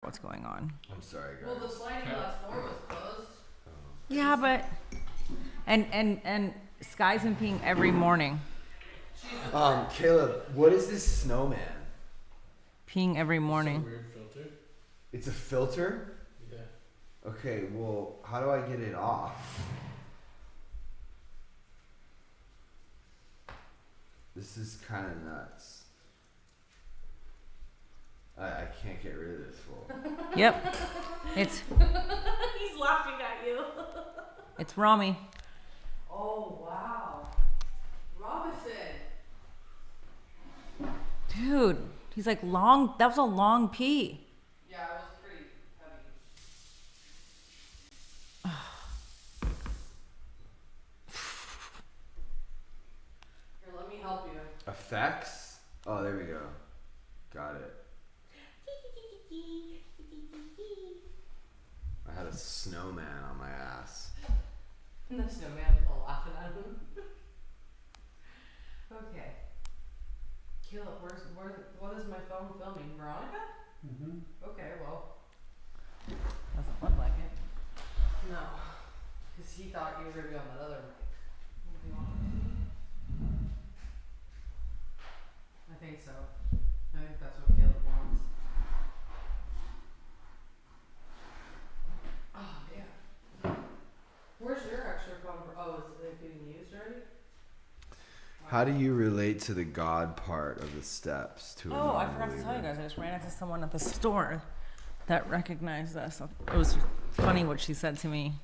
what's going on. I'm sorry, guys. Well, the sliding glass door was closed. Yeah, but and Sky's been peeing every morning. Caleb, what is this snowman? Peeing every morning. It's a weird filter. It's a filter? Yeah. Okay, well, how do I get it off? This is kind of nuts. I can't get rid of this fool. Yep. It's He's laughing at you. it's Rami. Oh, wow. Robinson. Dude, he's like long. That was a long pee. Yeah, it was pretty heavy. Here, let me help you. Effects? Oh, there we go. Got it. I had a snowman on my ass. And the snowman was all laughing at him. Okay. Caleb, what is my phone filming? Veronica? Mm-hmm. Okay, well, Doesn't look like it. no. Because he thought you were going to be on that other mic. What do you want? I think so. I think that's what Caleb wants. Oh, man. Where's your extra phone? Oh, is it being used already? How do you relate to the God part of the steps to a Oh, I forgot to tell you guys. I just ran into someone at the store that recognized us. It was funny what she said to me.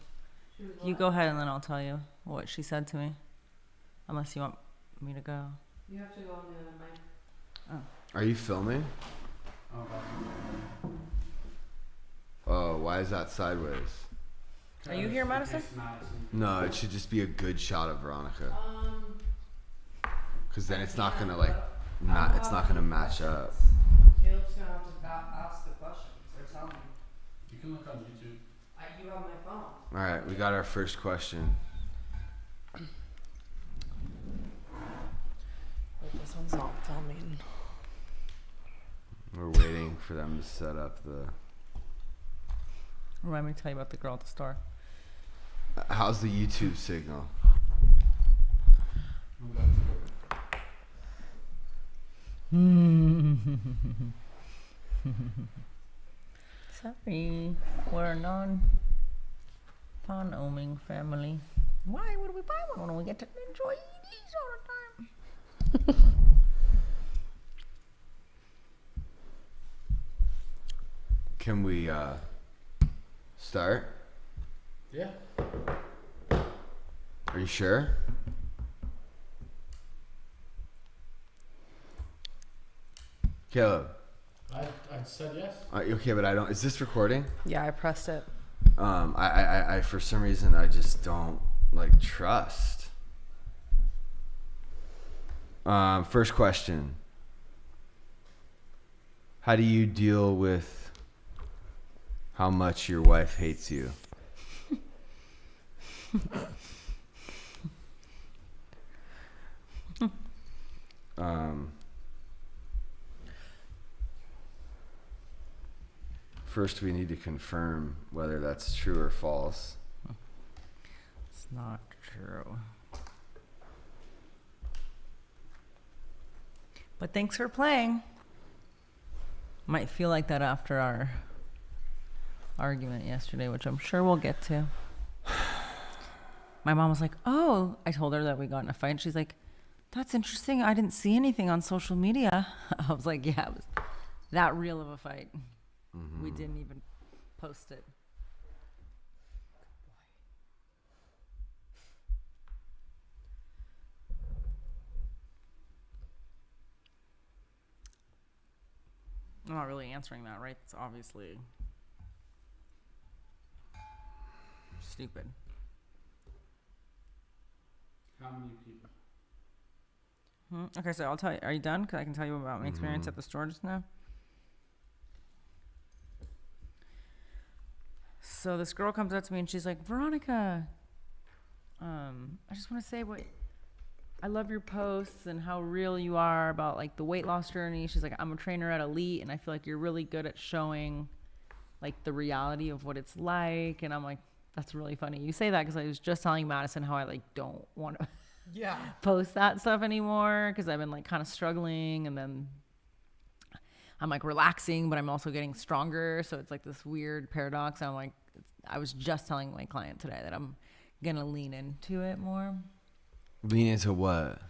She was You what? go ahead and then I'll tell you what she said to me. Unless you want me to go. You have to go on the other mic. Are you filming? Oh, God. Oh, why is that sideways? Are you here, Madison? No, it should just be a good shot of Veronica. Because then it's not yeah, gonna like, but it's not gonna match up. Caleb's gonna have to ask the questions or tell me. You can look on YouTube. You have my phone. All right, we got our first question. But this one's not filming. We're waiting for them to set up the. Remind me to tell you about the girl at the store. How's the YouTube signal? I'm going to Sorry, we're a non-owning family. Why would we buy one when we get to enjoy these all the time? Can we start? Yeah. Are you sure? Caleb. I said yes. Okay, but I don't. Is this recording? Yeah, I pressed it. I for some reason I just don't like trust. First question. How do you deal with how much your wife hates you? First, we need to confirm whether that's true or false. It's not true. But thanks for playing. Might feel like that after our argument yesterday, which I'm sure we'll get to. My mom was like, oh, I told her that we got in a fight. And she's like, that's interesting. I didn't see anything on social media. I was like, yeah, it was that real of a fight. Mm-hmm. We didn't even post it. I'm not really answering that, right? It's obviously stupid. How many people? Okay, so I'll tell you. Are you done? Because I can tell you about my experience at the store just now. So this girl comes up to me and she's like, Veronica, I just want to say I love your posts and how real you are about like the weight loss journey. She's like, I'm a trainer at Elite and I feel like you're really good at showing like the reality of what it's like. And I'm like, that's really funny. You say that because I was just telling Madison how I like don't want to post that stuff anymore because I've been like kind of struggling, and then I'm like relaxing, but I'm also getting stronger. So it's like this weird paradox. I'm like, I was just telling my client today that I'm going to lean into it more. Lean into what?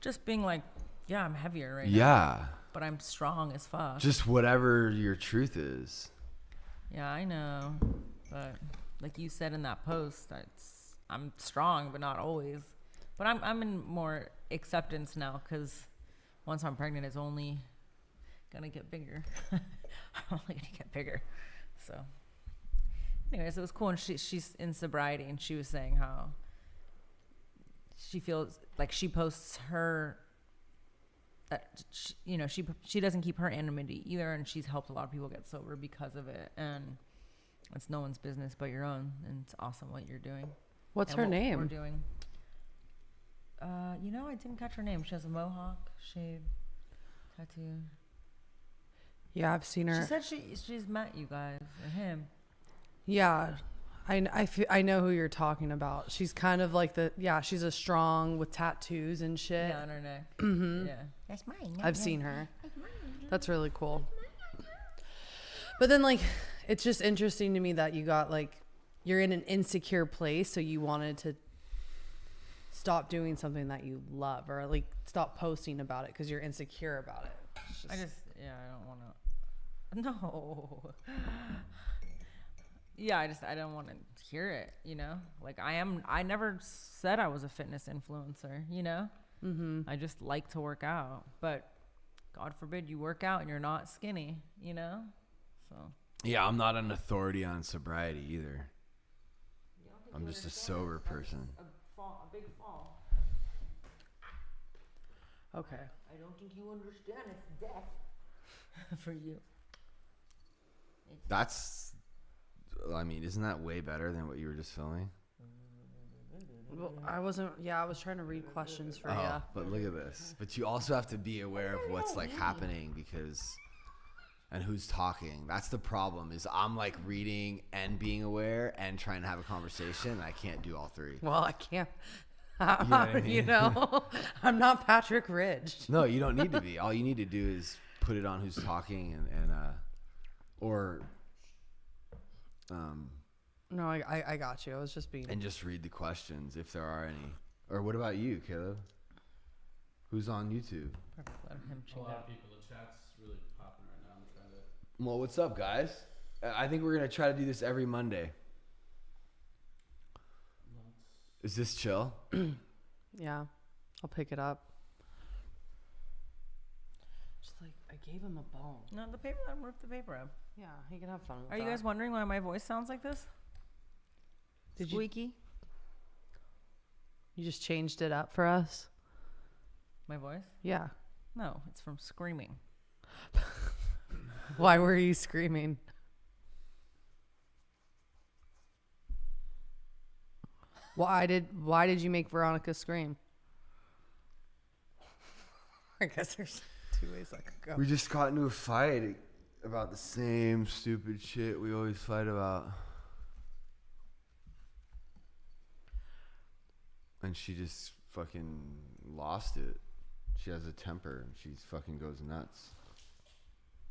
Just being like, yeah, I'm heavier right now. Yeah. But I'm strong as fuck. Just whatever your truth is. Yeah, I know. But like you said in that post, I'm strong, but not always. But I'm in more acceptance now because once I'm pregnant, it's only gonna get bigger. I'm only gonna get bigger. So, anyways, it was cool. And she's in sobriety, and she was saying how she feels like she posts her. That she doesn't keep her anonymity either, and she's helped a lot of people get sober because of it. And it's no one's business but your own, and it's awesome what you're doing. What's and her what name? We're doing. I didn't catch her name. She has a mohawk, shade, tattoo. Yeah, I've seen her. She said she's met you guys or him. Yeah, I know who you're talking about. She's kind of like she's a strong with tattoos and shit. Yeah, on her neck. Mm-hmm. Yeah, that's mine. I've seen her. That's really cool. But then like, it's just interesting to me that you got like, you're in an insecure place, so you wanted to stop doing something that you love, or like stop posting about it because you're insecure about it. I don't want to. No. Yeah, I don't want to hear it, Like I never said I was a fitness influencer, Mm-hmm. I just like to work out, but God forbid you work out and you're not skinny, So. Yeah, I'm not an authority on sobriety either. I'm just a sober person. A big fall. Okay. I don't think you understand. It's death for you. Isn't that way better than what you were just filming? Well, I was trying to read questions for you. But look at this. But you also have to be aware of what's like happening and who's talking. That's the problem, is I'm like reading and being aware and trying to have a conversation. I can't do all three. Well, I can't. You know what I mean? I'm not Patrick Ridge. No, you don't need to be. All you need to do is put it on who's talking No, I got you. I was just being. and just read the questions if there are any. Or what about you, Caleb? Who's on YouTube? Perfect. Let him A cheat lot out. of people. The chat's really popping right now. I'm trying to. Well, what's up, guys? I think we're gonna try to do this every Monday. Is this chill? Yeah, I'll pick it up. Just like I gave him a bone. No, the paper. I ripped the paper up. Yeah, he can have fun with Are that. you guys wondering why my voice sounds like this? Did you? Squeaky. You just changed it up for us. My voice? Yeah. No, it's from screaming. Why were you screaming? Why did you make Veronica scream? I guess there's two ways I could go. We just got into a fight about the same stupid shit we always fight about. And she just fucking lost it. She has a temper and she fucking goes nuts.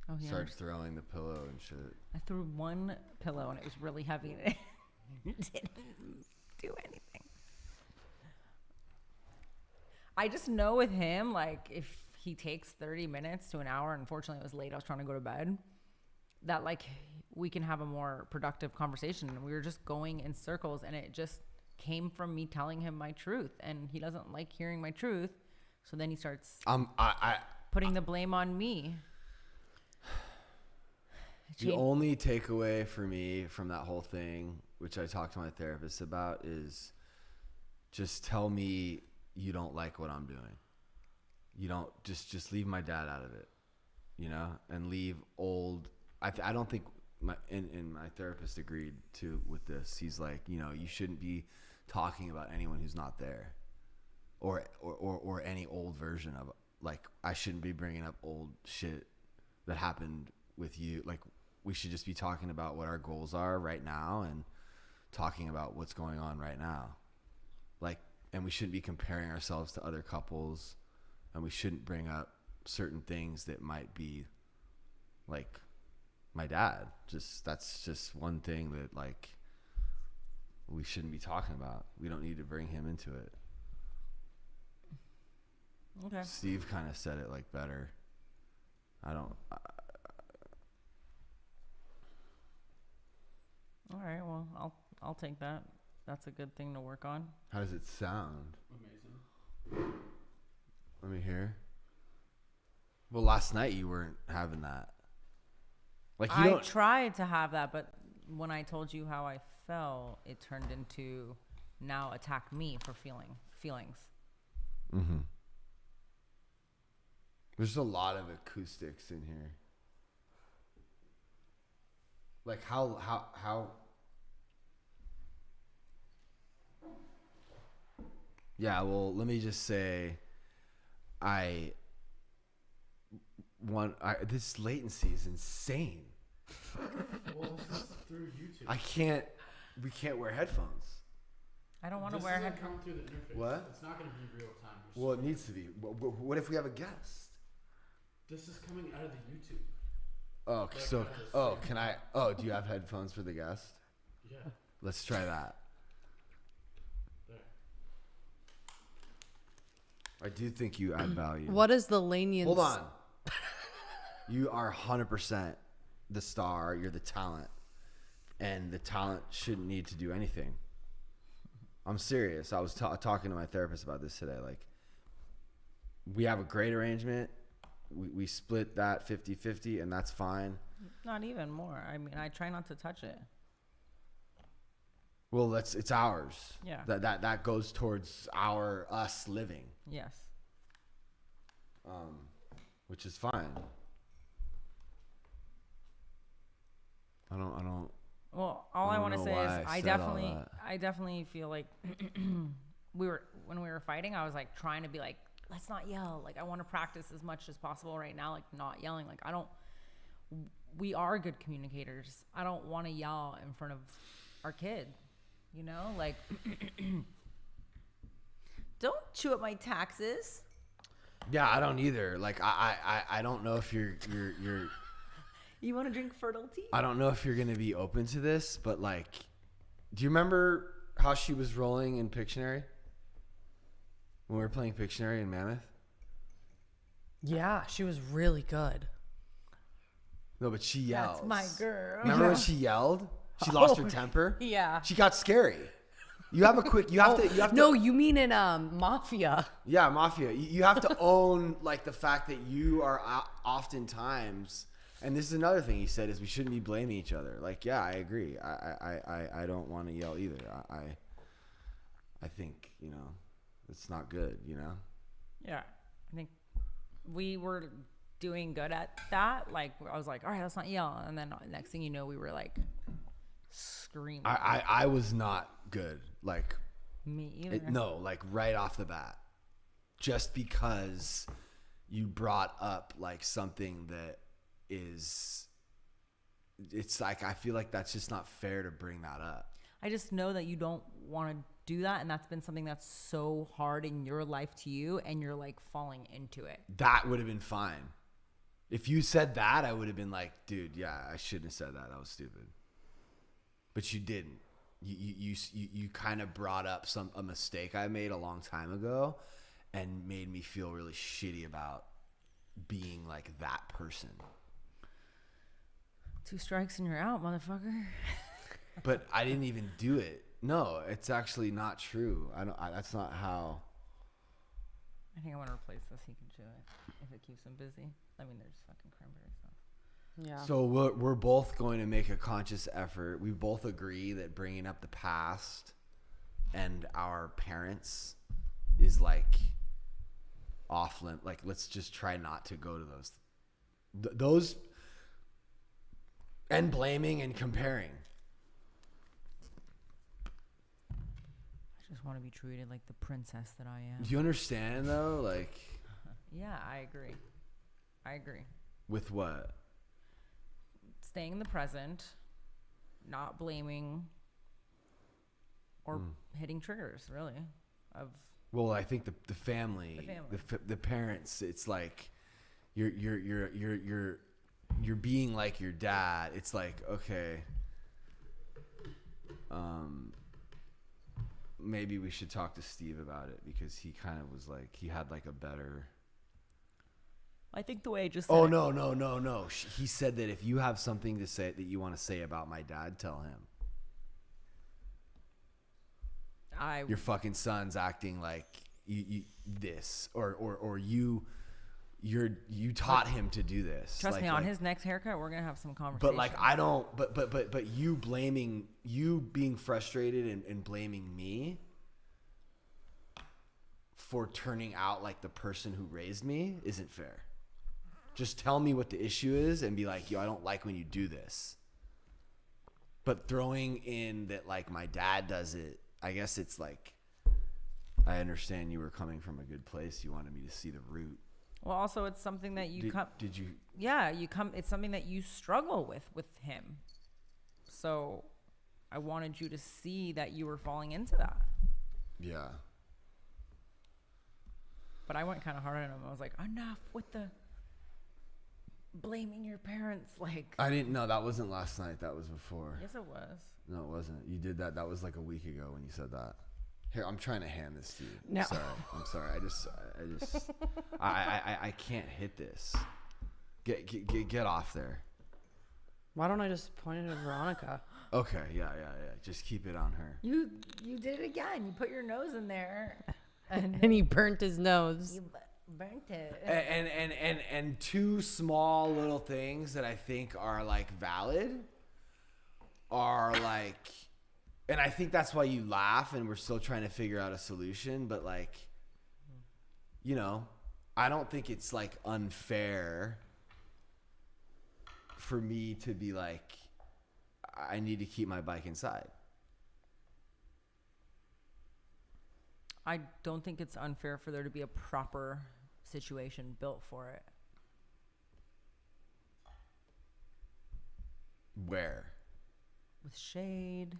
Oh, yeah. Starts throwing the pillow and shit. I threw one pillow and it was really heavy and it didn't do anything. I just know with him, like, if he takes 30 minutes to an hour, unfortunately it was late, I was trying to go to bed, that like we can have a more productive conversation. And we were just going in circles, and it just came from me telling him my truth, and he doesn't like hearing my truth, so then he starts putting the blame on me. The only takeaway for me from that whole thing, which I talked to my therapist about, is just tell me you don't like what I'm doing. You don't just leave my dad out of it, and leave old. I don't think my therapist agreed with this. He's like, you shouldn't be talking about anyone who's not there, or any old version of, like, I shouldn't be bringing up old shit that happened with you, like we should just be talking about what our goals are right now and talking about what's going on right now. Like, and we shouldn't be comparing ourselves to other couples, and we shouldn't bring up certain things that might be like my dad. That's just one thing that like we shouldn't be talking about. We don't need to bring him into it. Okay. Steve kind of said it like better. All right. Well, I'll take that. That's a good thing to work on. How does it sound? Amazing. Let me hear. Well, last night you weren't having that. Like you I don't. tried to have that, but when I told you how I felt, it turned into now attack me for feelings. Mm-hmm. There's a lot of acoustics in here. Like how. Yeah, well, let me just say, this latency is insane. Well, this is through YouTube. We can't wear headphones. I don't want to This wear doesn't come through the interface. What? It's not going to be real time. Well, it needs to be. What if we have a guest? This is coming out of the YouTube. Oh, so, can I, do you have headphones for the guest? Yeah. Let's try that. There. I do think you add value. What is the Lanians? Hold on. You are 100% the star. You're the talent. And the talent shouldn't need to do anything. I'm serious. I was talking to my therapist about this today. Like, we have a great arrangement. We split that 50-50, and that's fine. Not even more. I mean, I try not to touch it. Well, it's ours. Yeah. That goes towards us living. Yes. Which is fine. I don't. Well, all I don't want to know say is why I said all that. I definitely feel like when we were fighting, I was like trying to be like, let's not yell. Like, I want to practice as much as possible right now, like not yelling. Like, we are good communicators. I don't want to yell in front of our kid, you know, like, don't chew up my taxes. Yeah, I don't either. Like, I don't know if you're You want to drink Fertile tea? I don't know if you're gonna be open to this, but like, do you remember how she was rolling in Pictionary when we were playing Pictionary in Mammoth? Yeah, she was really good. No, but she yelled. That's my girl. Remember when she yelled? She lost her temper. Yeah. She got scary. You have to. No, you mean in Mafia. Yeah, Mafia. You have to own like the fact that you are oftentimes. And this is another thing he said is we shouldn't be blaming each other. Like, yeah, I agree. I don't want to yell either. I think, it's not good, Yeah, I think we were doing good at that. Like, I was like, all right, let's not yell. And then next thing you know, we were like screaming. I was not good. Like, Me either. no, like right off the bat. Just because you brought up like something that it's like, I feel like that's just not fair to bring that up. I just know that you don't want to do that, and that's been something that's so hard in your life to you, and you're like falling into it. That would have been fine. If you said that, I would have been like, dude, yeah, I shouldn't have said that. That was stupid. But you didn't. You kind of brought up a mistake I made a long time ago and made me feel really shitty about being like that person. 2 strikes and you're out, motherfucker. But I didn't even do it. No, it's actually not true. That's not how. I think I want to replace this. He can chew it if it keeps him busy. I mean, there's fucking cranberry stuff. Yeah. So we're both going to make a conscious effort. We both agree that bringing up the past and our parents is like off limit. Like, let's just try not to go to those and blaming and comparing. I just want to be treated like the princess that I am. Do you understand though? Like, Yeah, I agree. with what? It's staying in the present, not blaming or hitting triggers, really, of. Well, I think the family, the parents, it's like you're being like your dad. It's like, okay, maybe we should talk to Steve about it, because he kind of was like, he had like a better. I think the way I just said Oh, no. He said that if you have something to say that you want to say about my dad, tell him. Your fucking son's acting like you this, or you taught him to do this. Trust me, on his next haircut, we're gonna have some conversation. But like, I don't. But you being frustrated and blaming me for turning out like the person who raised me isn't fair. Just tell me what the issue is and be like, yo, I don't like when you do this. But throwing in that like my dad does it, I guess it's like, I understand you were coming from a good place. You wanted me to see the root. Well, also, it's something that you Did you? Yeah, it's something that you struggle with him. So, I wanted you to see that you were falling into that. Yeah. But I went kind of hard on him. I was like, enough with the blaming your parents. Like, I didn't know. That wasn't last night. That was before. Yes, it was. No, it wasn't. You did that. That was like a week ago when you said that. Here, I'm trying to hand this to you. No. I'm sorry. I can't hit this. Get off there. Why don't I just point it at Veronica? Okay. Yeah. Just keep it on her. You did it again. You put your nose in there. And he burnt his nose. You burnt it. And two small little things that I think are like valid are like, and I think that's why you laugh, and we're still trying to figure out a solution. But like, you know, I don't think it's like unfair for me to be like, I need to keep my bike inside. I don't think it's unfair for there to be a proper situation built for it. Where? With shade.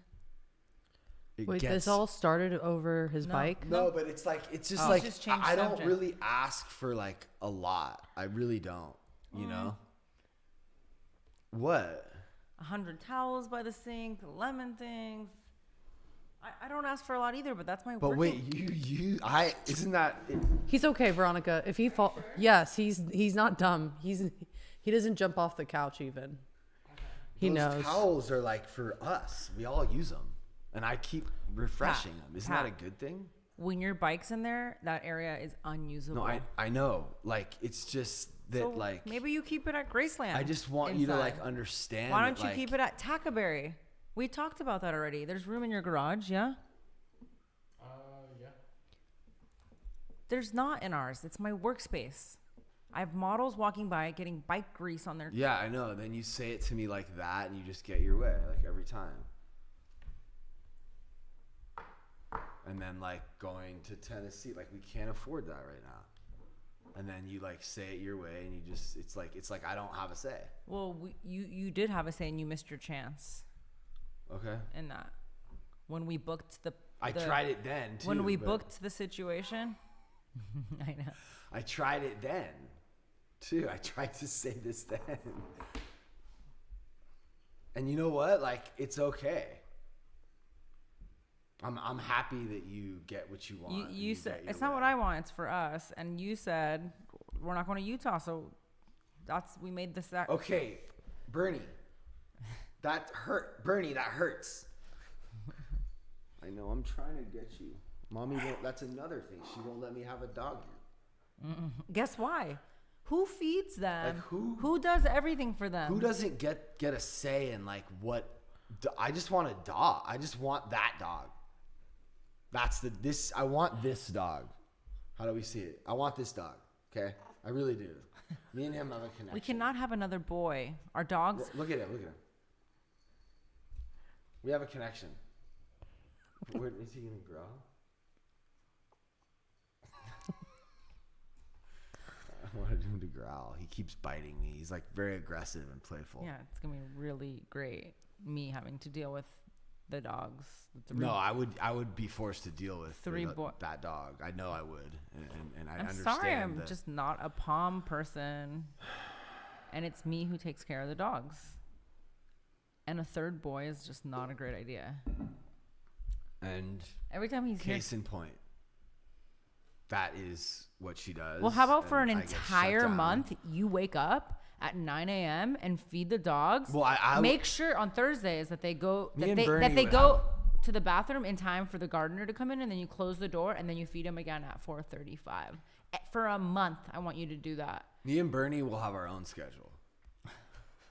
Wait, this all started over his bike? No, but it's like, it's just like, I don't really ask for like a lot. I really don't, you know? What? 100 towels by the sink, lemon things. I don't ask for a lot either, but that's my. But wait, isn't that? He's okay, Veronica. If he fall, yes, he's not dumb. He doesn't jump off the couch even. He knows. Those towels are like for us. We all use them, and I keep refreshing them. Isn't that a good thing? When your bike's in there, that area is unusable. No, I know. Like, it's just that, so like, maybe you keep it at Graceland. I just want you to like understand. Why don't you keep it at Tackleberry? We talked about that already. There's room in your garage, yeah? Yeah. There's not in ours. It's my workspace. I have models walking by getting bike grease on their... Yeah, I know. Then you say it to me like that, and you just get your way, like, every time. And then, like, going to Tennessee, like, we can't afford that right now. And then you, like, say it your way, and you just... It's like I don't have a say. Well, you did have a say, and you missed your chance. Okay. In that. When we booked I tried it then, too. When we booked the situation... I know. I tried it then, too. I tried to say this then. And you know what? Like, it's okay. I'm happy that you get what you want. You said it's not what I want. It's for us. And you said we're not going to Utah, so we made this. Okay, Bernie, that hurt. Bernie, that hurts. I know. I'm trying to get you. Mommy won't. That's another thing. She won't let me have a dog here. Guess why? Who feeds them? Like who does everything for them? Who doesn't get a say in like what? I just want a dog. I just want that dog. I want this dog. How do we see it? I want this dog. Okay, I really do. Me and him have a connection. We cannot have another boy. Our dogs. Look at him. Look at him. We have a connection. Where is he gonna grow? I wanted him to growl. He keeps biting me. He's like very aggressive and playful. Yeah, it's gonna be really great. Me having to deal with the dogs. No, I would be forced to deal with that dog. I know I would, and I I'm understand. sorry, I'm just not a palm person, and it's me who takes care of the dogs. And a third boy is just not a great idea. And every time he's case in point, that is what she does. Well, how about for an entire month, you wake up at 9 a.m. and feed the dogs? Well, I make sure on Thursdays that they go to the bathroom in time for the gardener to come in, and then you close the door, and then you feed him again at 4:35. For a month, I want you to do that. Me and Bernie will have our own schedule.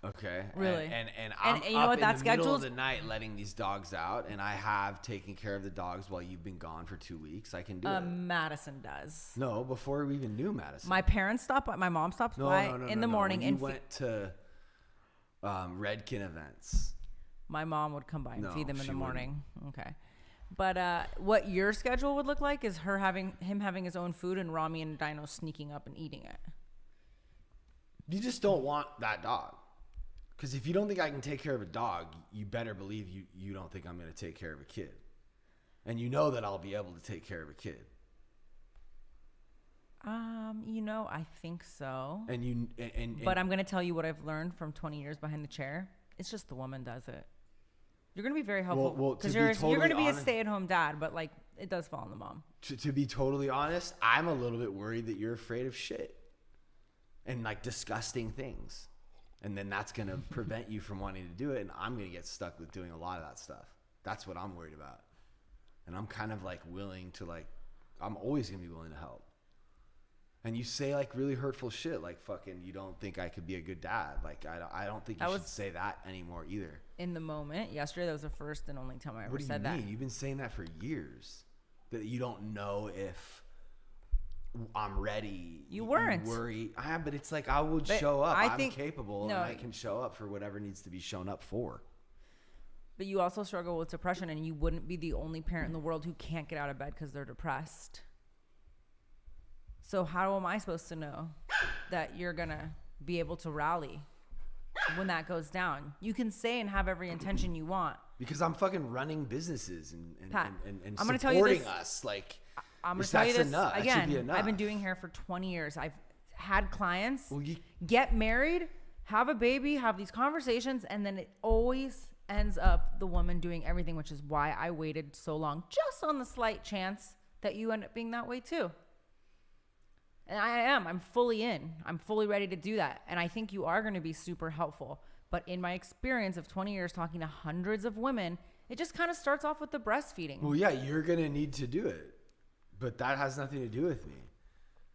Okay. Really? And I'm you know what, up in the middle of the night letting these dogs out, and I have taken care of the dogs while you've been gone for 2 weeks. I can do it. Madison does. No, before we even knew Madison. My parents stopped by. My mom stopped by in the morning. When you went to Redkin events. My mom would come by and feed them in the morning. Wouldn't. Okay. But what your schedule would look like is him having his own food and Rami and Dino sneaking up and eating it. You just don't want that dog. Because if you don't think I can take care of a dog, you better believe you don't think I'm going to take care of a kid. And you know that I'll be able to take care of a kid. I think so. And but I'm going to tell you what I've learned from 20 years behind the chair. It's just the woman does it. You're going to be very helpful because you're going to be a stay-at-home dad, but like it does fall on the mom. To be totally honest, I'm a little bit worried that you're afraid of shit and like disgusting things. And then that's going to prevent you from wanting to do it. And I'm going to get stuck with doing a lot of that stuff. That's what I'm worried about. And I'm kind of like willing to I'm always going to be willing to help. And you say like really hurtful shit. Like fucking, you don't think I could be a good dad. Like, I don't think you should say that anymore either. In the moment, yesterday, that was the first and only time I ever said that. What do you mean? You've been saying that for years. That you don't know if I'm ready. You weren't. You worry. But it's like I would show up. I'm capable and I can show up for whatever needs to be shown up for. But you also struggle with depression, and you wouldn't be the only parent in the world who can't get out of bed because they're depressed. So how am I supposed to know that you're going to be able to rally when that goes down? You can say and have every intention you want. Because I'm fucking running businesses and Pat, I'm supporting tell you this, us. Like, I'm going to tell you this enough. Again. That should be enough. I've been doing hair for 20 years. I've had clients get married, have a baby, have these conversations, and then it always ends up the woman doing everything, which is why I waited so long, just on the slight chance that you end up being that way too. And I'm fully in. I'm fully ready to do that. And I think you are going to be super helpful. But in my experience of 20 years talking to hundreds of women, it just kind of starts off with the breastfeeding. Well, yeah, you're going to need to do it. But that has nothing to do with me.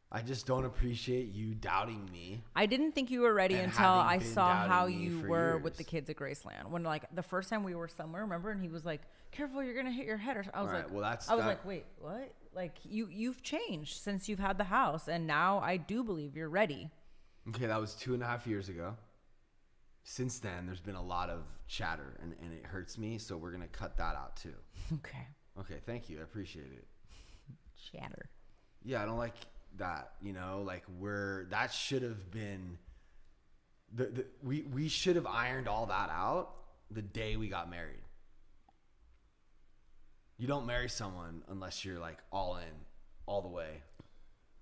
I just don't appreciate you doubting me. I didn't think you were ready until I saw how you were with the kids at Graceland. When like the first time we were somewhere, remember? And he was like, "Careful, you're gonna hit your head." Or I was like, "Well, I was like, wait, what?" Like you've changed since you've had the house, and now I do believe you're ready. Okay, that was 2.5 years ago. Since then, there's been a lot of chatter, and it hurts me. So we're gonna cut that out too. Okay. Okay, thank you. I appreciate it. Chatter. Yeah, I don't like that, like that should have been we should have ironed all that out the day we got married. You don't marry someone unless you're like all in all the way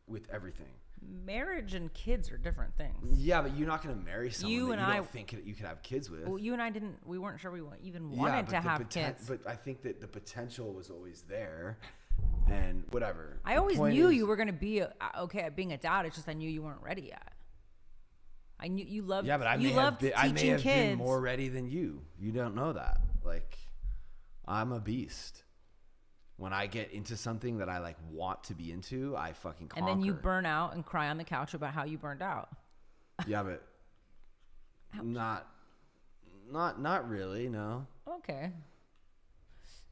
with everything. Marriage and kids are different things. Yeah, but you're not going to marry someone that you don't think you could have kids with. Well, you and I we weren't sure we even wanted to have kids. But I think that the potential was always there. And whatever. I always knew you were going to be okay at being a dad. It's just I knew you weren't ready yet. I knew you loved. Yeah, but I may have been more ready than you. You don't know that. Like, I'm a beast. When I get into something that I like want to be into, I fucking conquer. And then you burn out and cry on the couch about how you burned out. Yeah, but not really. No. Okay.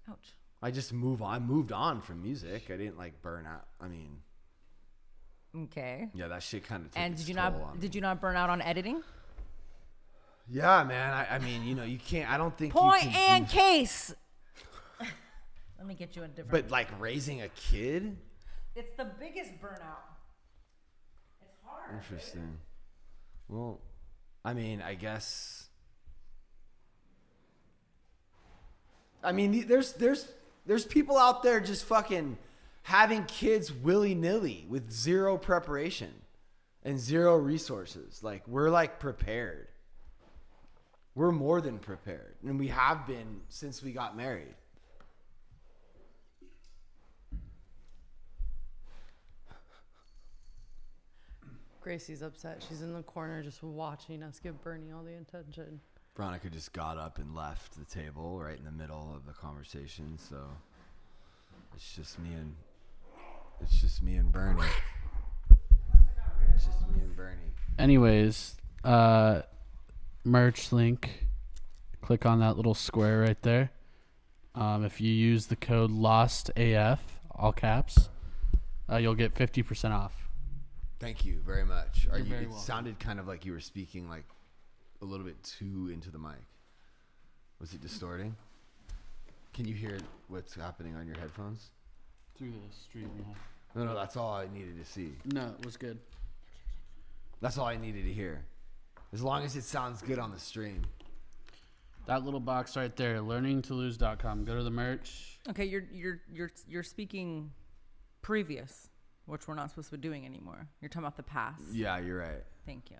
Ouch. I just moved on from music. I didn't like burn out. I mean, okay. Yeah, that shit kind of. And did you not burn out on editing? Yeah, man. I mean, you can't. I don't think. Point and case. Let me get you a different. But like raising a kid. It's the biggest burnout. It's hard. Interesting. Well, I mean, I guess. I mean, there's people out there just fucking having kids willy-nilly with zero preparation and zero resources. Like, we're like prepared. We're more than prepared, and we have been since we got married. Gracie's upset. She's in the corner just watching us give Bernie all the attention. Veronica just got up and left the table right in the middle of the conversation, so it's just me and Bernie. It's just me and Bernie. Anyways, merch link. Click on that little square right there. If you use the code LOSTAF, all caps, you'll get 50% off. Thank you very much. You're very It welcome. sounded kind of like you were speaking like a little bit too into the mic. Was it distorting? Can you hear what's happening on your headphones? Through the stream, yeah. No, that's all I needed to see. No, it was good. That's all I needed to hear. As long as it sounds good on the stream. That little box right there, learningtolose.com. Go to the merch. Okay, you're speaking previous, which we're not supposed to be doing anymore. You're talking about the past. Yeah, you're right. Thank you.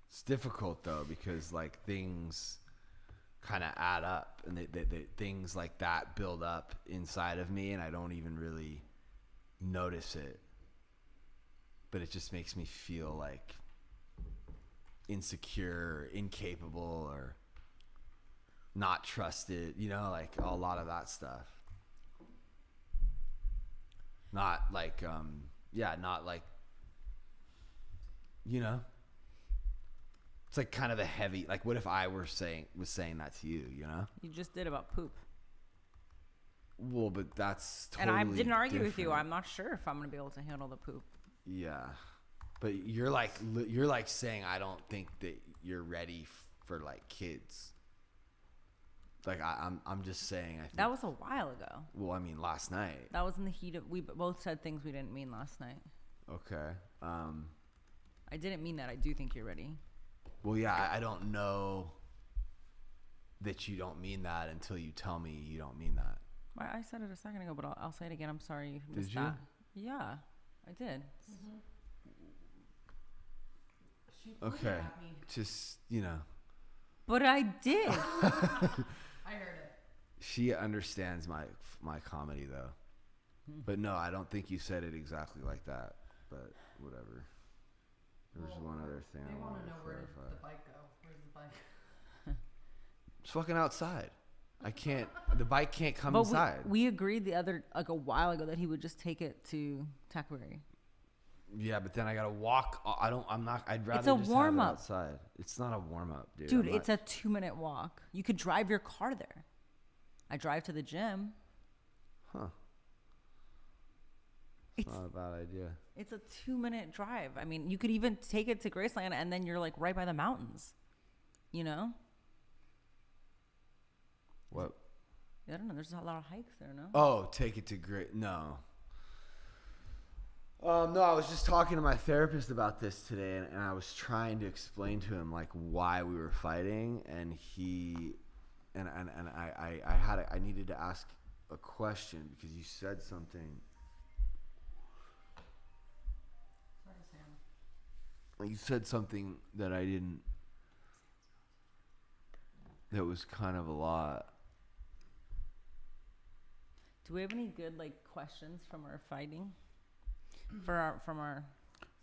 It's difficult though because like things kind of add up and they things like that build up inside of me and I don't even really notice it. But it just makes me feel like insecure, incapable, or not trusted, you know, like a lot of that stuff. Not like, not like, you know, it's like kind of a heavy, like what if I was saying that to you, you know? You just did about poop. Well, but that's totally And I didn't argue with you. different. I'm not sure if I'm going to be able to handle the poop. Yeah. But you're like saying I don't think that you're ready for like kids. Like I'm just saying I think That was a while ago. well, I mean last night. That was in the heat of, we both said things we didn't mean last night. Okay. I didn't mean that. I do think you're ready. Well, yeah, I don't know that you don't mean that until you tell me you don't mean that. I said it a second ago, but I'll say it again. I'm sorry you missed Did you? that. Yeah, I did. Okay. Just, you know. But I did. I heard it. She understands my comedy though. But no, I don't think you said it exactly like that. But whatever. There was one other thing I wanted to clarify. bike go. Where's the bike? It's fucking outside. The bike can't come But inside. we agreed a while ago that he would just take it to Tackberry. Yeah, but then I gotta walk. I'd rather It's a just warm have it up. outside. It's not a warm up, dude. Dude, I'm it's not- a 2-minute walk. You could drive your car there. I drive to the gym. Huh. It's Not a bad idea. It's a 2-minute drive. I mean, you could even take it to Graceland and then you're like right by the mountains. You know? What? I don't know. There's a lot of hikes there, no? Oh, take it to great. No. No, I was just talking to my therapist about this today, and I was trying to explain to him like why we were fighting, and I needed to ask a question because you said something. You said something that I didn't. That was kind of a lot. Do we have any good like questions from our fighting? From our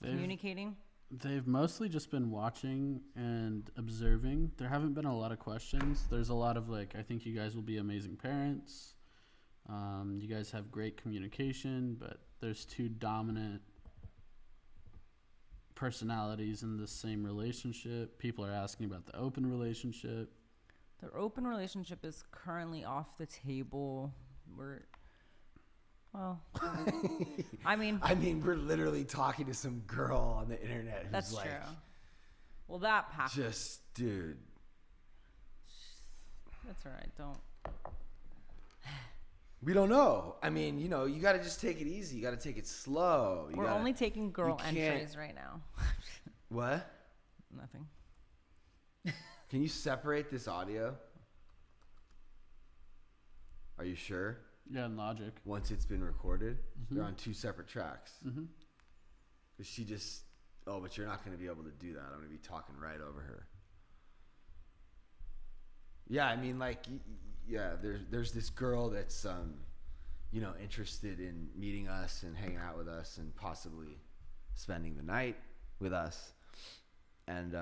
communicating? They've mostly just been watching and observing. There haven't been a lot of questions. There's a lot of like, I think you guys will be amazing parents. You guys have great communication, but there's two dominant personalities in the same relationship. People are asking about the open relationship. The open relationship is currently off the table. I mean, we're literally talking to some girl on the internet who's that's like, true. Well, that happened. just dude. That's all right. Don't. We don't know. I mean, you know, you got to just take it easy. You got to take it slow. We're only taking girl entries right now. What? Nothing. Can you separate this audio? Are you sure? Yeah, and Logic. Once it's been recorded, they're on 2 separate tracks. Mm-hmm. Cause she just, but you're not going to be able to do that. I'm going to be talking right over her. Yeah, I mean, like, yeah, there's this girl that's, you know, interested in meeting us and hanging out with us and possibly spending the night with us. And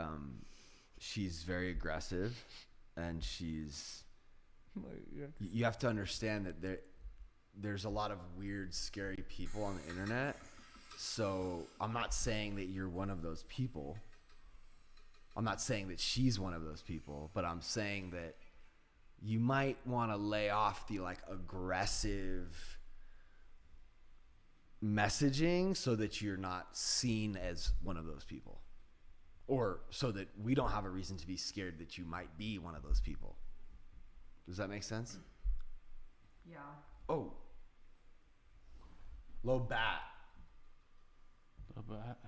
she's very aggressive, and she's. You have to understand that there's a lot of weird, scary people on the internet. So I'm not saying that you're one of those people. I'm not saying that she's one of those people, but I'm saying that you might want to lay off the like aggressive messaging so that you're not seen as one of those people, or so that we don't have a reason to be scared that you might be one of those people. Does that make sense? Yeah. Oh. Low bat.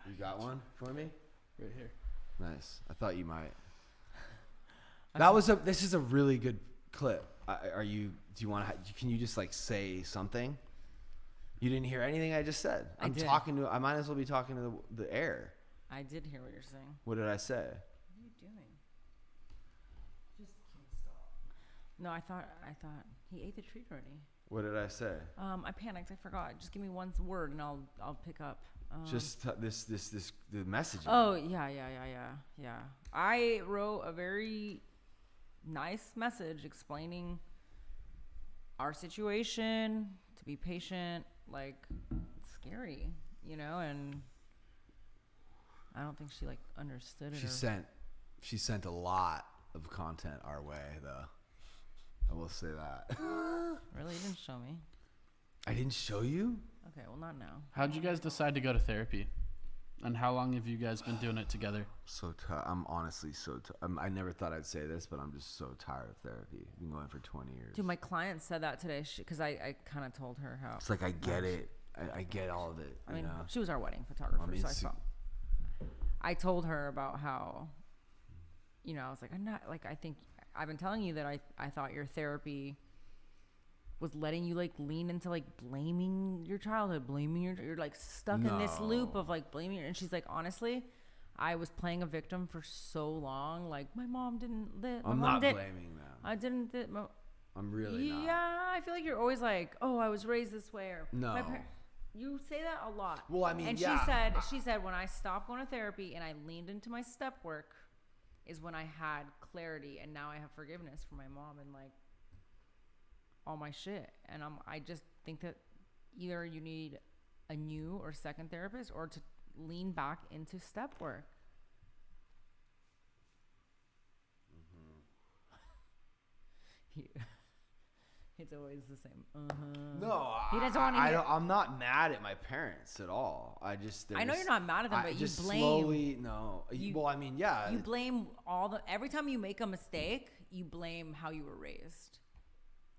You got one for me? Right here. Nice. I thought you might. This is a really good clip. Do you want to, can you just like say something? You didn't hear anything I just said. I might as well be talking to the air. I did hear what you're saying. What did I say? What are you doing? Just can't stop. No, I thought he ate the treat already. What did I say? I panicked. I forgot. Just give me one word and I'll pick up. The messaging. Oh, yeah. I wrote a very nice message explaining our situation, to be patient, like, it's scary, you know, and I don't think she, like, understood it. She sent a lot of content our way, though. I will say that. Really? You didn't show me? I didn't show you? Okay, well, not now. How'd you guys decide to go to therapy? And how long have you guys been doing it together? So I'm honestly so I never thought I'd say this, but I'm just so tired of therapy. I've been going for 20 years. Dude, my client said that today because I kind of told her how. It's like, I get it. I get all of it. I mean, she was our wedding photographer, so I told her about how, you know, I was like, I'm not, like, I think I've been telling you that I thought your therapy was letting you like lean into like blaming your childhood, you're like stuck in this loop of like blaming and she's like, honestly, I was playing a victim for so long. Like, my mom didn't live. I'm not blaming them. I didn't. I'm really not. Yeah, I feel like you're always like, oh, I was raised this way, or no. You say that a lot. Well, I mean, and she said when I stopped going to therapy and I leaned into my step work is when I had clarity, and now I have forgiveness for my mom and like all my shit. And I just think that either you need a new or second therapist or to lean back into step work. It's always the same. No, he doesn't want to. I'm not mad at my parents at all. I know you're not mad at them, but you blame. Slowly, no. Well, I mean, yeah. You blame every time you make a mistake, you blame how you were raised.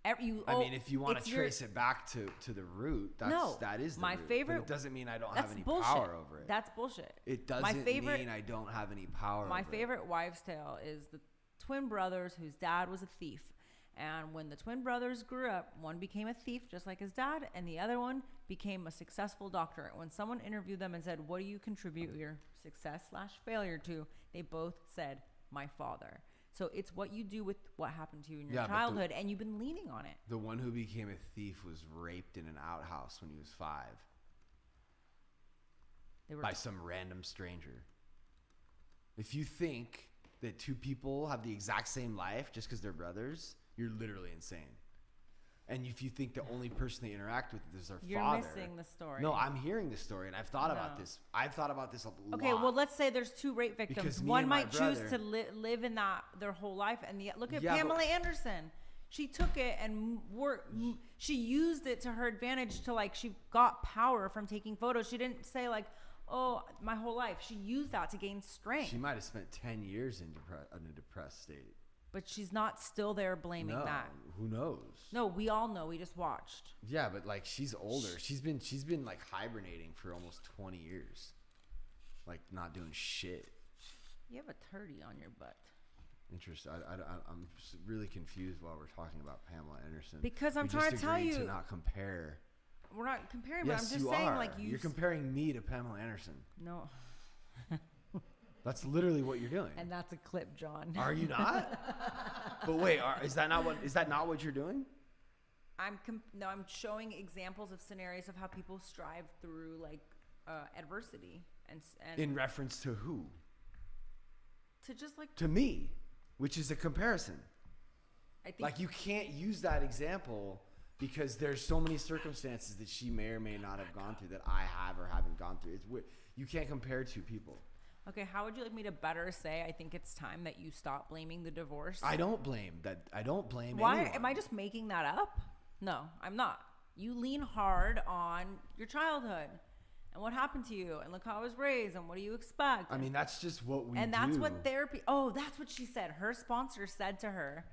I mean, if you want to trace it back to the root, that is the my root. favorite. But it doesn't mean I don't have any bullshit. power over it. That's bullshit. It doesn't mean I don't have any power. My favorite wives' tale is the twin brothers whose dad was a thief. And when the twin brothers grew up, one became a thief just like his dad, and the other one became a successful doctor. When someone interviewed them and said, what do you contribute your success/failure to? They both said, my father. So it's what you do with what happened to you in your childhood, and you've been leaning on it. The one who became a thief was raped in an outhouse when he was 5 by some random stranger. If you think that two people have the exact same life just because they're brothers, you're literally insane. And if you think the only person they interact with is their father. You're missing the story. No, I'm hearing the story, and I've thought about this. I've thought about this a lot. Okay, well, let's say there's 2 rape victims. One might choose to live in that their whole life, and look at Pamela Anderson. She took it and she used it to her advantage to, like, she got power from taking photos. She didn't say, like, oh, my whole life. She used that to gain strength. She might have spent 10 years in a depressed state. But she's not still there blaming that. Who knows? No, we all know. We just watched. Yeah, but like she's older. She's been like hibernating for almost 20 years. Like not doing shit. You have a turdy on your butt. Interesting. I'm just really confused while we're talking about Pamela Anderson. Because I'm We trying just to tell agreed you. to not compare. We're not comparing, Yes, but I'm just you saying, are. like, You're comparing me to Pamela Anderson. No. That's literally what you're doing. And that's a clip, John. Are you not? But wait, is that not what you're doing? I'm showing examples of scenarios of how people strive through, like, adversity. And In reference to who? to just, like, To me, which is a comparison. I think. Like you can't use that example because there's so many circumstances that she may or may not have gone through that I have or haven't gone through. It's weird. You can't compare two people. Okay, how would you like me to better say I think it's time that you stop blaming the divorce? I don't blame that. I don't blame Why anyone. am I just making that up? No, I'm not. You lean hard on your childhood and what happened to you and look how I was raised and what do you expect? I mean, that's just what we and do. that's what therapy. Oh, that's what she said. Her sponsor said to her,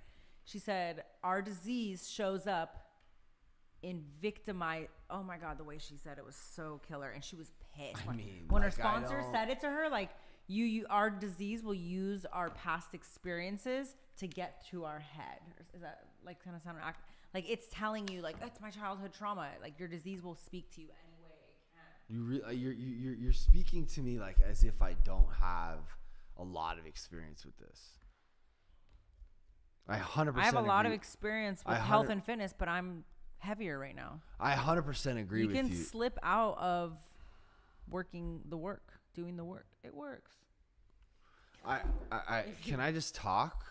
she said, our disease shows up in victimize. Oh my God, the way she said it was so killer, and she was pissed. I mean, when her like, sponsor said it to her, like our disease will use our past experiences to get to our head. Is that like kind of sound like it's telling you like that's my childhood trauma? Like your disease will speak to you any way it can. You're speaking to me like as if I don't have a lot of experience with this. I 100%. I have a lot of agree. experience with health and fitness, but I'm heavier right now. I 100% agree with you. You can slip out of working the work, doing the work. It works. Can I just talk?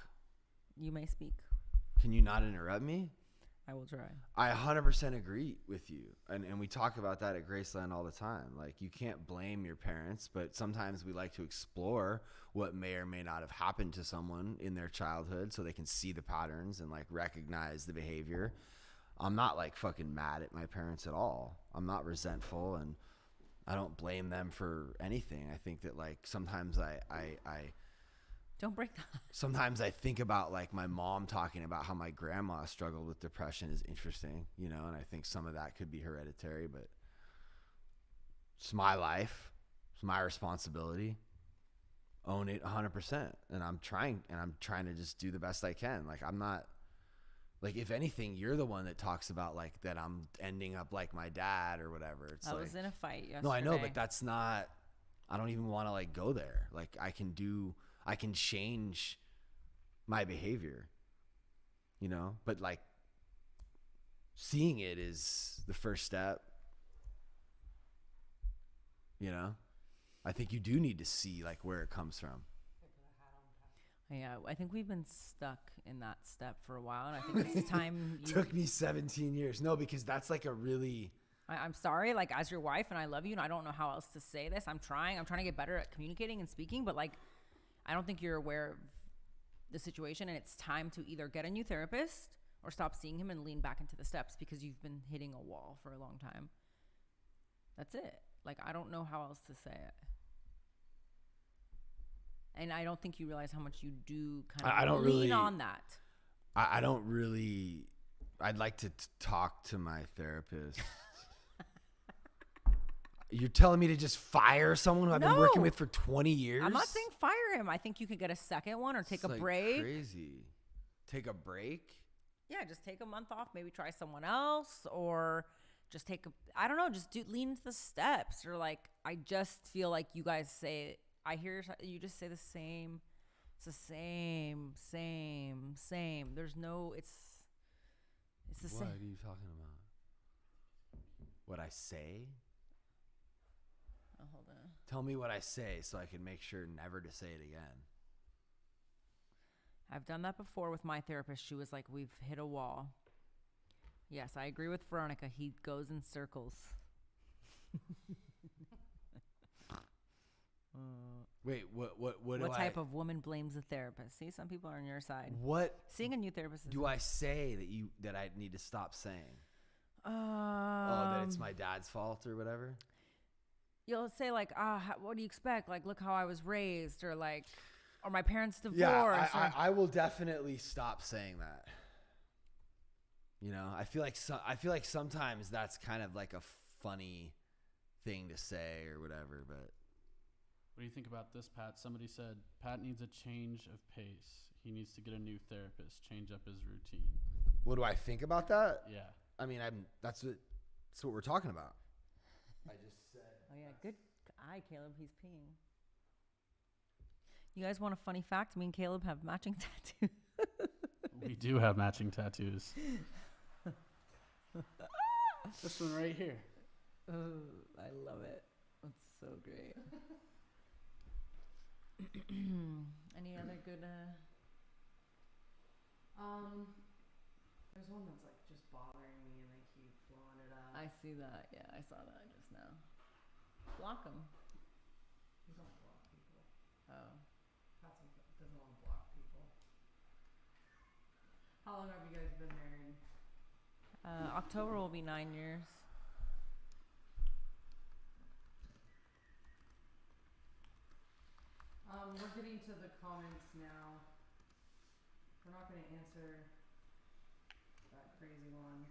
You may speak. Can you not interrupt me? I will try. I 100% agree with you. And we talk about that at Graceland all the time. Like, you can't blame your parents, but sometimes we like to explore what may or may not have happened to someone in their childhood so they can see the patterns and, like, recognize the behavior. I'm not, like, fucking mad at my parents at all. I'm not resentful, and I don't blame them for anything. I think that, like, sometimes I Don't break that. sometimes I think about like my mom talking about how my grandma struggled with depression is interesting, you know, and I think some of that could be hereditary, but it's my life. It's my responsibility. Own it 100%. And I'm trying to just do the best I can. Like I'm not like, if anything, you're the one that talks about like that I'm ending up like my dad or whatever. It's I like, was in a fight yesterday. no, I know, but that's not, I don't even want to like go there. Like I can change my behavior, you know, but like seeing it is the first step, you know. I think you do need to see like where it comes from. Yeah, I think we've been stuck in that step for a while, and I think it's time. Took me 17 years. No, because that's like a really... I'm sorry, like as your wife, and I love you, and I don't know how else to say this. I'm trying to get better at communicating and speaking, but like, I don't think you're aware of the situation, and it's time to either get a new therapist or stop seeing him and lean back into the steps because you've been hitting a wall for a long time. That's it. Like, I don't know how else to say it. And I don't think you realize how much you do kind of lean on that. I don't really... I'd like to talk to my therapist. You're telling me to just fire someone who I've been working with for 20 years? I'm not saying fire him. I think you could get a second one or take a break. Crazy. Take a break? Yeah, just take a month off. Maybe try someone else, or just take I don't know. Just lean into the steps, or like I just feel like you guys say. I hear you just say the same. It's the same. There's no. It's the same. What are you talking about? What I say? Oh, hold on. Tell me what I say so I can make sure never to say it again. I've done that before with my therapist. She was like, we've hit a wall. Yes, I agree with Veronica. He goes in circles. Wait, what type of woman blames a therapist? See, some people are on your side. What Seeing a new therapist do I say that I need to stop saying? That it's my dad's fault or whatever? You'll say like, what do you expect? Like, look how I was raised, or like, or my parents divorced. Yeah, I will definitely stop saying that. You know, I feel like sometimes that's kind of like a funny thing to say or whatever, but What do you think about this, Pat? Somebody said Pat needs a change of pace. He needs to get a new therapist, change up his routine. what do I think about that? Yeah. I mean, that's what we're talking about. I just said. Oh yeah, good eye, Caleb. He's peeing. You guys want a funny fact? Me and Caleb have matching tattoos. We do have matching tattoos. This one right here. Oh, I love it. That's so great. Any other good? There's one that's like just bothering me and they keep blowing it up. I see that. Yeah, I saw that just now. Block him. He don't block people. Oh. Pat doesn't want to block people. How long have you guys been married? October will be 9 years. We're getting to the comments now. We're not going to answer that crazy one.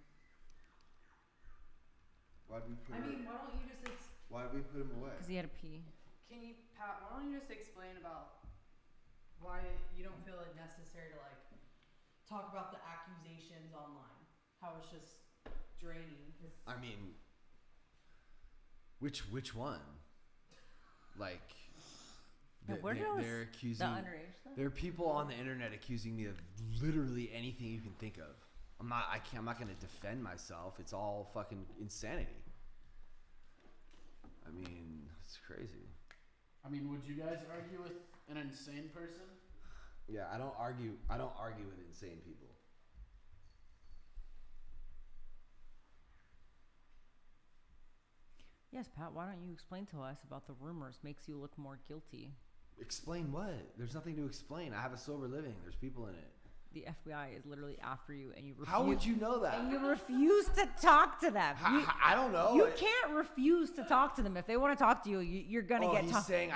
Why did we put I mean, why don't you just why did we put him away? Because he had to pee. can you, Pat, why don't you just explain about why you don't feel it necessary to like talk about the accusations online? How it's just draining. I mean, which one? Like, Yeah, where did all they're the accusing. underage stuff? There are people on the internet accusing me of literally anything you can think of. I'm not going to defend myself. It's all fucking insanity. I mean, it's crazy. I mean, would you guys argue with an insane person? Yeah, I don't argue with insane people. Yes, Pat, why don't you explain to us about the rumors? Makes you look more guilty. Explain what? There's nothing to explain. I have a sober living. There's people in it. The FBI is literally after you, and you refuse. How would you know that? And you refuse to talk to them. I don't know. You can't refuse to talk to them. If they want to talk to you, you're gonna get talked. Saying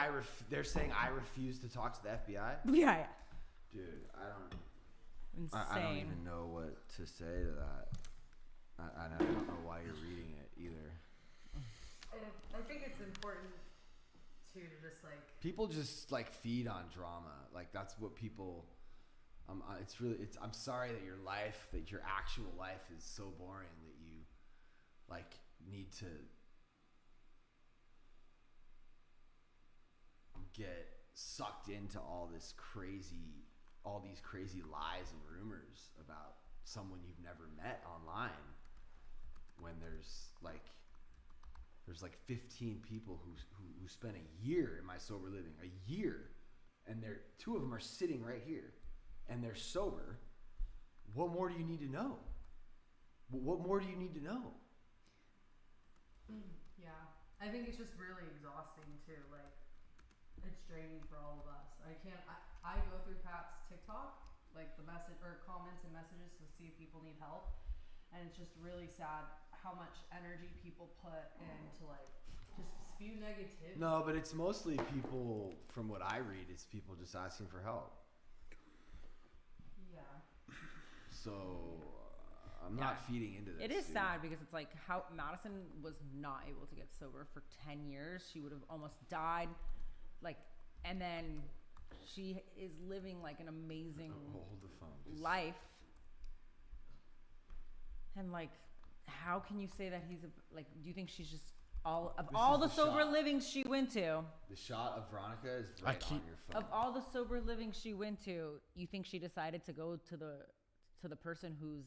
they're saying I refuse to talk to the FBI. Yeah. Dude, Insane. I don't even know what to say to that. I don't know why you're reading it either. I think it's important to just like People just like feed on drama. Like that's what people. I'm sorry that your actual life is so boring that you like need to get sucked into all these crazy lies and rumors about someone you've never met online when there's like 15 people who spent a year in my sober living, a year, and two of them are sitting right here. And they're sober. What more do you need to know? What more do you need to know? yeah. I think it's just really exhausting too. Like it's draining for all of us. I go through Pat's TikTok, like the message or comments and messages to see if people need help. And it's just really sad how much energy people put into like just spew negativity. No, but it's mostly people, from what I read, it's people just asking for help. Yeah. So I'm not feeding into this. It is dude. sad because it's like how Madison was not able to get sober for 10 years. She would have almost died. Like, and then she is living like an amazing Hold the phone. life. And like, how can you say that he's like, do you think she's just all the sober shot. living she went to? The shot of Veronica is right on your phone. Of all the sober living she went to, you think she decided to go to the person who's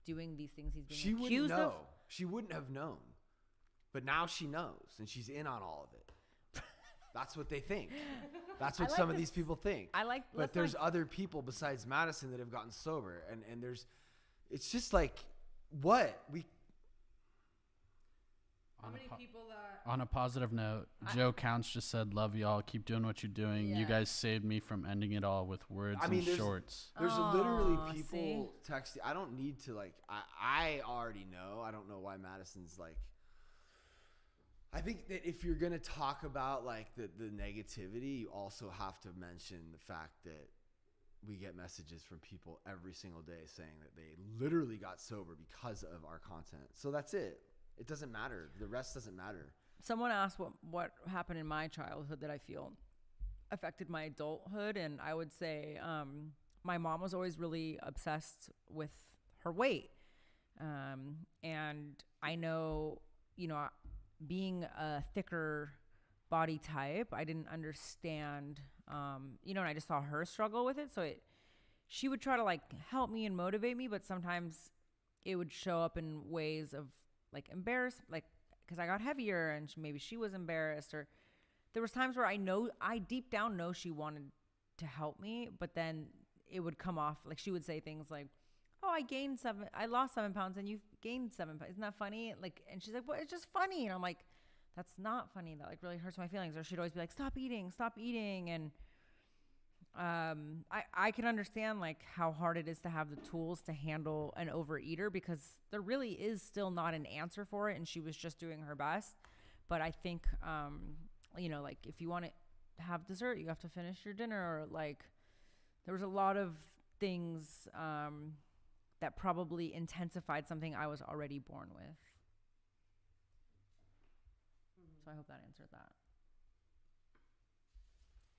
doing these things he's being She wouldn't accused know. of? She wouldn't have known. But now she knows, and she's in on all of it. That's what they think. That's what I like some of this- these people think. But there's other people besides Madison that have gotten sober, and there's, it's just like, what we. How many people that On a positive note, Joe Counts just said, "Love y'all. Keep doing what you're doing. You Yeah. guys saved me from ending it all with words and shorts." There's Aw, literally people see? texting. I don't need to like. I already know. I don't know why Madison's like I think that if you're going to talk about like the negativity, you also have to mention the fact that we get messages from people every single day saying that they literally got sober because of our content. So that's it. It doesn't matter. The rest doesn't matter. Someone asked what happened in my childhood that I feel affected my adulthood. And I would say my mom was always really obsessed with her weight. And I know, being a thicker body type, I didn't understand, and I just saw her struggle with it. So she would try to like help me and motivate me, but sometimes it would show up in ways of like embarrassed, like, because I got heavier and maybe she was embarrassed, or there was times where I deep down know she wanted to help me, but then it would come off like she would say things like, "Oh, I lost 7 pounds and you gained 7 pounds. Isn't that funny?" Like, and she's like, "Well, it's just funny." And I'm like, "That's not funny. That like really hurts my feelings." Or she'd always be like, stop eating. And I can understand like how hard it is to have the tools to handle an overeater, because there really is still not an answer for it. And she was just doing her best. But I think, like if you want to have dessert, you have to finish your dinner. Or like there was a lot of things that probably intensified something I was already born with. So I hope that answered that.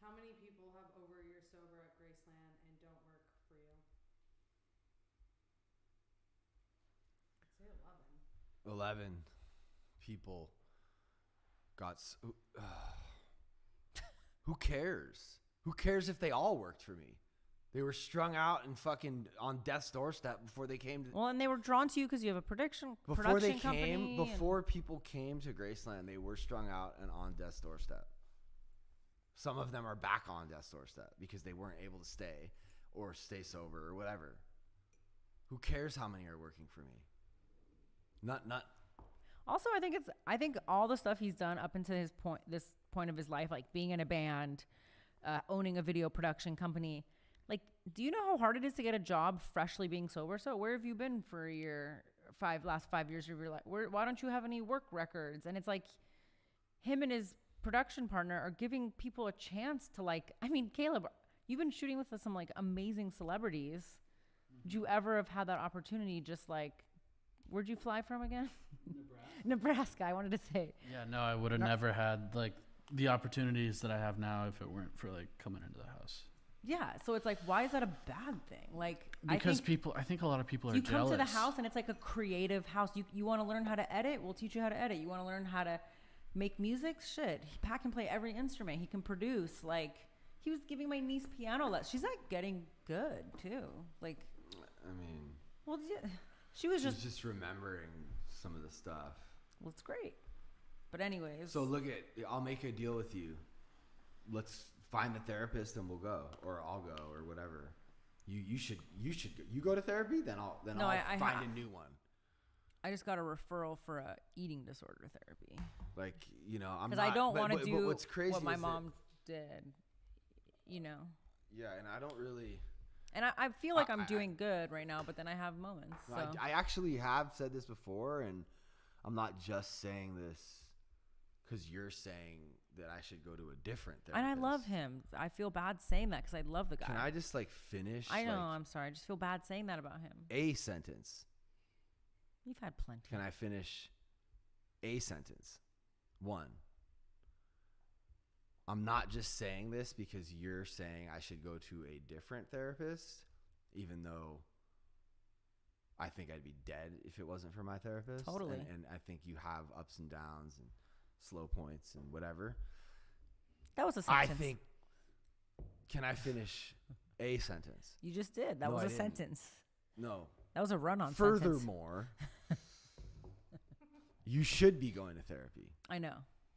How many people have over a year sober at Graceland and don't work for you? I'd say 11 people got. Who cares? Who cares if they all worked for me? They were strung out and fucking on death's doorstep before they came to. Well, and they were drawn to you because you have a production company. Before people came to Graceland, they were strung out and on death's doorstep. Some of them are back on death's doorstep because they weren't able to stay or stay sober or whatever. Who cares how many are working for me? Not. Also, I think all the stuff he's done up until this point of his life, like being in a band, owning a video production company. Like, do you know how hard it is to get a job freshly being sober? So where have you been for last 5 years of your life? Why don't you have any work records? And it's like him and his production partner are giving people a chance to like, I mean, Caleb, you've been shooting with some like amazing celebrities. Would you ever have had that opportunity? Just like, where'd you fly from again? Nebraska. I wanted to say. Yeah, no, I would have never had like the opportunities that I have now if it weren't for like coming into the house. Yeah, so it's like, why is that a bad thing? Like, because I think a lot of people are you jealous. come to the house and it's like a creative house. You want to learn how to edit? We'll teach you how to edit. You want to learn how to make music? Shit, Pat can play every instrument. He can produce. Like, he was giving my niece piano lessons. She's like getting good too. Like, I mean, well, yeah, she's just remembering some of the stuff. Well, it's great. But anyways. So I'll make a deal with you. Let's find a therapist and we'll go, or I'll go, or whatever. You should go to therapy, then I'll find a new one. I just got a referral for a eating disorder therapy. Like, I'm because I don't want to do what's crazy what my mom did. Yeah, and I don't really. And I feel like I'm doing good right now, but then I have moments. So. I actually have said this before, and I'm not just saying this because you're saying that I should go to a different therapist. And I love him. I feel bad saying that because I love the guy. Can I just finish? I know. I'm sorry. I just feel bad saying that about him. A sentence. You've had plenty. Can I finish a sentence? 1. I'm not just saying this because you're saying I should go to a different therapist, even though I think I'd be dead if it wasn't for my therapist. Totally. And I think you have ups and downs and slow points and whatever. That was a sentence. I think. Can I finish a sentence? You just did. That was a sentence. No. That was a run-on sentence. Furthermore, you should be going to therapy. I know.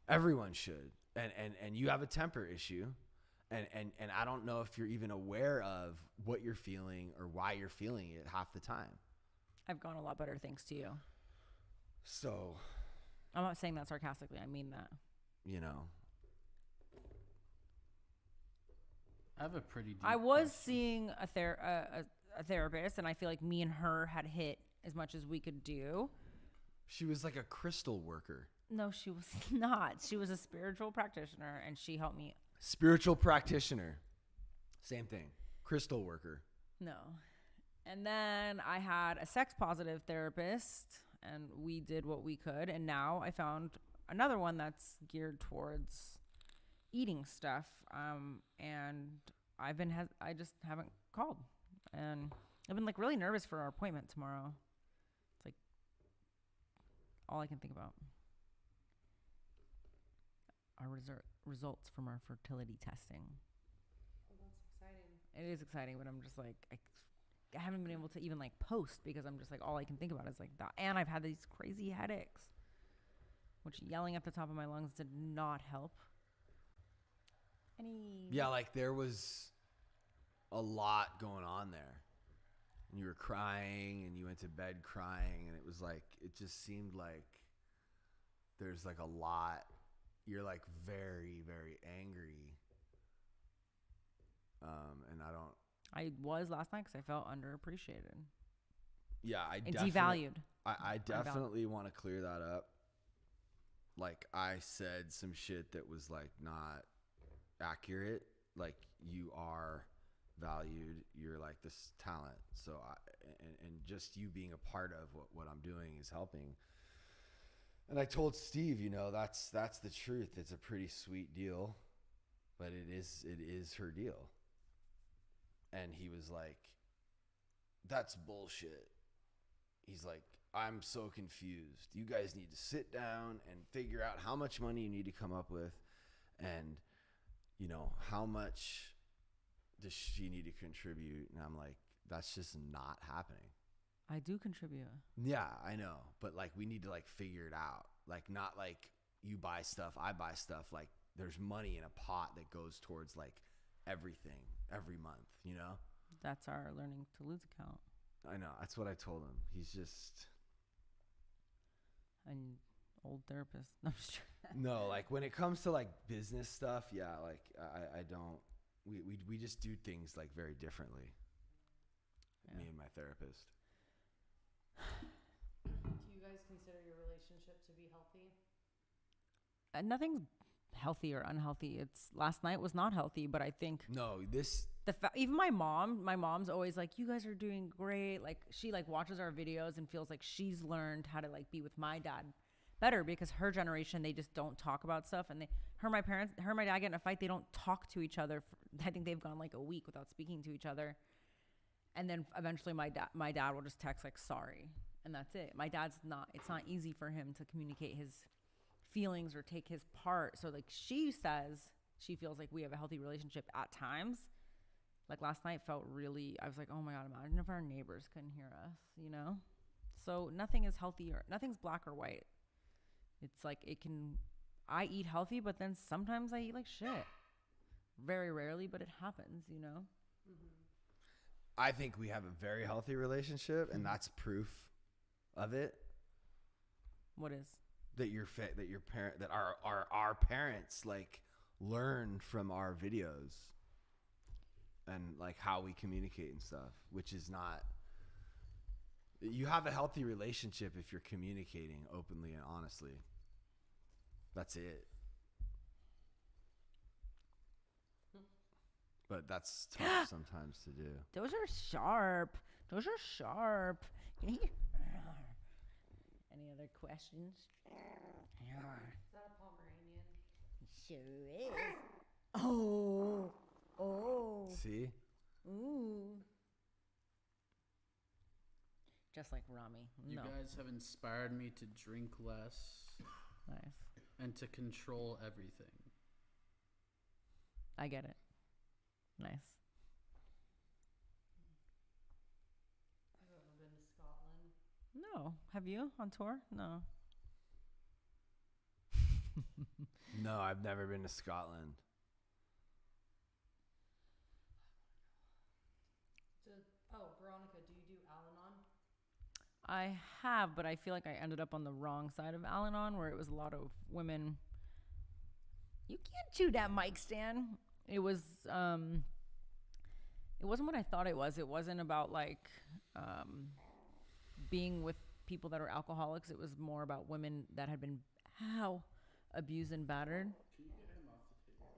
Everyone should. And you have a temper issue. And I don't know if you're even aware of what you're feeling or why you're feeling it half the time. I've gone a lot better thanks to you. So. I'm not saying that sarcastically. I mean that. I have a pretty deep I was question. seeing a therapist, and I feel like me and her had hit as much as we could do. She was like a crystal worker. No, she was not. She was a spiritual practitioner, and she helped me. Spiritual practitioner. Same thing. Crystal worker. No. And then I had a sex positive therapist, and we did what we could. And now I found another one that's geared towards eating stuff. And I just haven't called. And I've been like really nervous for our appointment tomorrow. It's like all I can think about. Our results from our fertility testing. Oh, that's exciting. It is exciting, but I'm just like, I haven't been able to even like post because I'm just like, all I can think about is like that. And I've had these crazy headaches, which yelling at the top of my lungs did not help. Yeah, like there was a lot going on there. And you were crying and you went to bed crying, and it was like, it just seemed like there's like a lot. You're like very, very angry. And I was last night because I felt underappreciated. Yeah, and devalued. I definitely want to clear that up. Like, I said some shit that was like not accurate. Like, you are valued. You're like this talent. So and just you being a part of what I'm doing is helping. And I told Steve, you know, that's the truth. It's a pretty sweet deal, but it is her deal. And he was like, that's bullshit. He's like, I'm so confused. You guys need to sit down and figure out how much money you need to come up with, and, you know, how much does she need to contribute? And I'm like, that's just not happening. I do contribute. Yeah, I know. But like, we need to like figure it out. Like, not like you buy stuff, I buy stuff. Like, there's money in a pot that goes towards like everything every month, you know? That's our Learning to Lose account. I know. That's what I told him. He's just an old therapist. No, I'm just kidding. No, like when it comes to like business stuff, yeah, like I don't, we just do things like very differently. Yeah. Me and my therapist. Do you guys consider your relationship to be healthy? Nothing's healthy or unhealthy. It's last night was not healthy, but I think even my mom's always like, you guys are doing great. Like, she like watches our videos and feels like she's learned how to like be with my dad better, because her generation, they just don't talk about stuff. And my dad get in a fight, they don't talk to each other. I think they've gone like a week without speaking to each other. And then eventually my dad will just text like, sorry. And that's it. My dad's it's not easy for him to communicate his feelings or take his part. So like, she says she feels like we have a healthy relationship at times. Like last night I was like, oh my God, imagine if our neighbors couldn't hear us, you know? So nothing is healthy or nothing's black or white. It's like I eat healthy, but then sometimes I eat like shit. Very rarely, but it happens, you know? Mm-hmm. I think we have a very healthy relationship, and that's proof of it. What is? That our parents like learn from our videos and like how we communicate and stuff, which is not. You have a healthy relationship if you're communicating openly and honestly. That's it. But that's tough sometimes to do. Those are sharp. Any other questions? Is that a Pomeranian? Sure is. Oh. See? Ooh. Just like Rami. You guys have inspired me to drink less. Nice. And to control everything. I get it. Nice. I've never been to Scotland. No. Have you on tour? No. No, I've never been to Scotland. Veronica, do you do Al-Anon? I have, but I feel like I ended up on the wrong side of Al-Anon, where it was a lot of women. You can't chew that mic stand. It was, it wasn't what I thought it was. It wasn't about like, being with people that are alcoholics. It was more about women that had been how abused and battered. Can you get him off the table?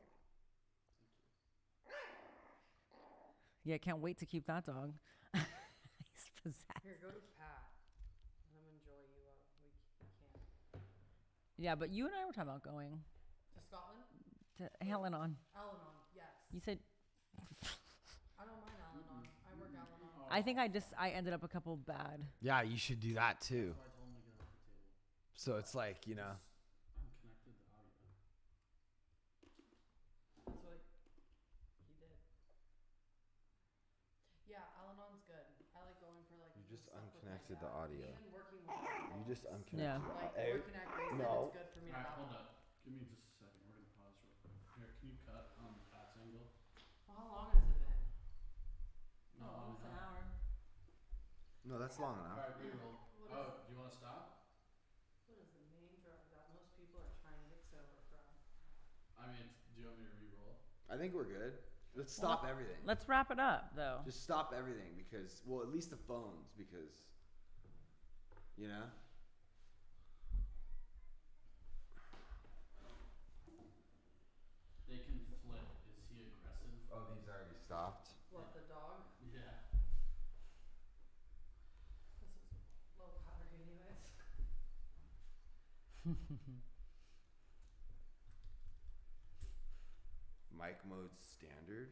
Yeah, can't wait to keep that dog. He's possessed. Here, go to Pat. Let him enjoy you. We can't. Yeah, but you and I were talking about going To Scotland? to Al-Anon. Al-Anon, yes. You said, I don't mind Al-Anon. I work Al-Anon. I think I ended up a couple bad. Yeah, you should do that too. So I told him to get off the table. So it's like, you know. Unconnected the audio. That's what he did. Yeah, Al-Anon's good. I like going for like. You just stuff with my unconnected dad. the audio. Even working with You just unconnected. Yeah. like Hey, working at Grace, no. it's good for me to Alright, have. hold up. Give me just a second. We're gonna pause real quick. Here, can you cut on Pat's angle? Well, how long has it been? Not long almost an enough. hour. No, that's long enough. Alright, reroll. What Oh, do you want to stop? What is the main drug that most people are trying to get sober from? I mean, do you want me to reroll? I think we're good. Let's stop everything. Let's wrap it up, though. Just stop everything because, well, at least the phones because, you know? They can flip. Is he aggressive? Oh, these already stopped? What, the dog? Yeah. This is low battery anyways. Mic mode standard?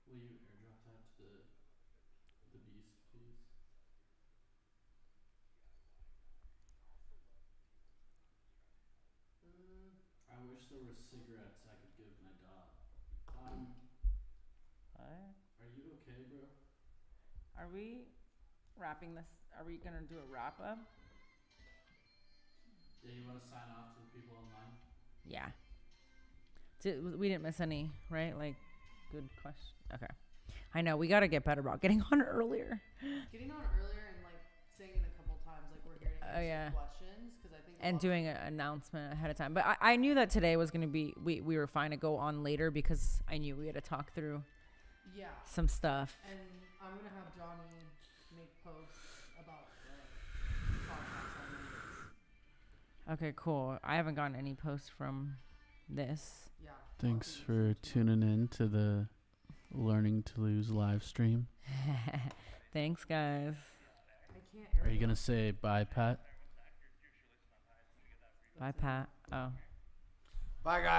Will you airdrop that to the beast, please? I wish there were cigarettes I could give my dog. What? Are you okay, bro? Are we wrapping this? Are we going to do a wrap up? Yeah, you want to sign off to the people online? Yeah. We didn't miss any, right? Like, good question. Okay. I know. We got to get better about getting on earlier. Getting on earlier and like saying it a couple times, like we're here to answer yeah. questions, because I think. And doing an announcement ahead of time. But I knew that today was going to be, we were fine to go on later because I knew we had to talk through Yeah. some stuff. And I'm gonna have Johnny make posts about the podcast on Mondays. Okay, cool. I haven't gotten any posts from this. Yeah. Thanks I'll do for research tomorrow. tuning in to the Learning to Lose live stream. Thanks, guys. I can't. Are you going to say bye, Pat? Bye, Pat. Oh. Bye, guys.